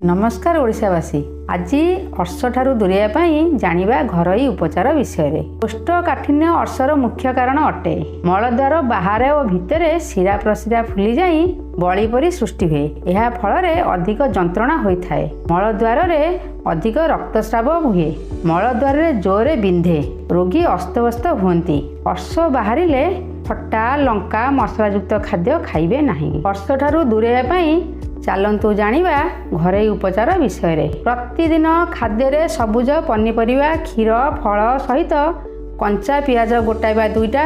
नमस्कार ओडिशावासी। आज अर्श ठारू दूरेया जानिबा घरोई उपचार विषय। कोष्ठकाठिन्य अर्शर मुख्य कारण अटे। मलद्वार बाहर और भितर शिरा प्रशिरा फुली जाई बली परी सृष्टि हुए। यह फल अधिक जंत्रणा होता है। मलद्वार अधिक रक्तस्राव हुए। मलद्वार जोरे बिंधे, रोगी अस्तव्यस्त हुअन्ति। अर्श बाहरिले खट्टा लंका मसलायुक्त खाद्य खाइबे नहीं। अर्श ठारू दूरेया चलतु जानिबा घरोई उपचार विषय। प्रतिदिन खाद्य सबुज पनीपरिया क्षीर फल सहित कंचा पियाज गोटाए बा दुईटा,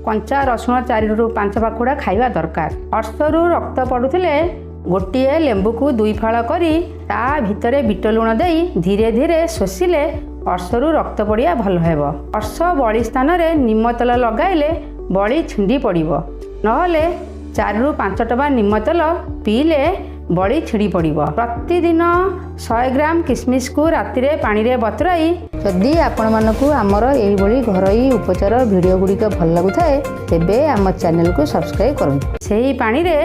कंचा रसुण 4 ରୁ 5 पाखुड़ा खाइबा दरकार। अर्शरू रक्त पड़ुथिले गोटे लेंबू को 2 फाड़ करी ता भितरे बीट लुण देई धीरे धीरे शोषिले अर्शरू रक्त पड़िया भल हेबो। अर्श बड़ी स्थान रे निम तेल लगाइले बड़ी छिंडी पड़िबो। नहले 4 ରୁ 5 टबा निम तेल पीले बड़ी छिड़ी पड़िबो। प्रतिदिन 100 ग्राम किशमिश को राति रे पानी रे बतुराई। यदि आपण मानकु आमर एही भली घरोई उपचार वीडियो गुड़िक भल लागुथाए तेबे आम चैनल को सब्सक्राइब करंतु। सेही पानी रे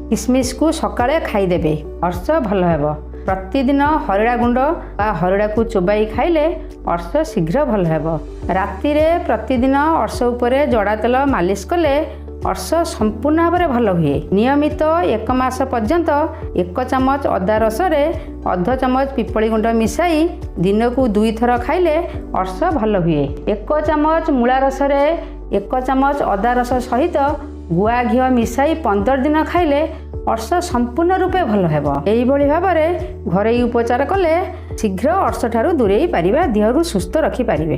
किशमिश को सकाळे खाइदेबे, अर्श भल हेबो। प्रतिदिन हरड़ा गुंड बा हरड़ा को चोबाई खाइले अर्श शीघ्र भल हेबो। राति रे प्रतिदिन अर्श उपरे जड़ा तेल मालिश कले अर्श संपूर्ण भाव भल हुए। नियमित 1 मास पर्यंत 1 चामच अदा रस रे अर्ध चामच पिपली गुंड मिसाई दिन को 2 थर खाइले अर्श भल हुए। 1 चामच मूला रस रे 1 चामच अदा रस सहित गुआ घी मिसाई 15 दिन खाइले अर्श संपूर्ण रूपे भल हेबो। एही भली भाबरे घरोई उपचार कले शीघ्र अर्श ठारू दूरेई पारिबा, देहरु सुस्थ रखि पारिबे।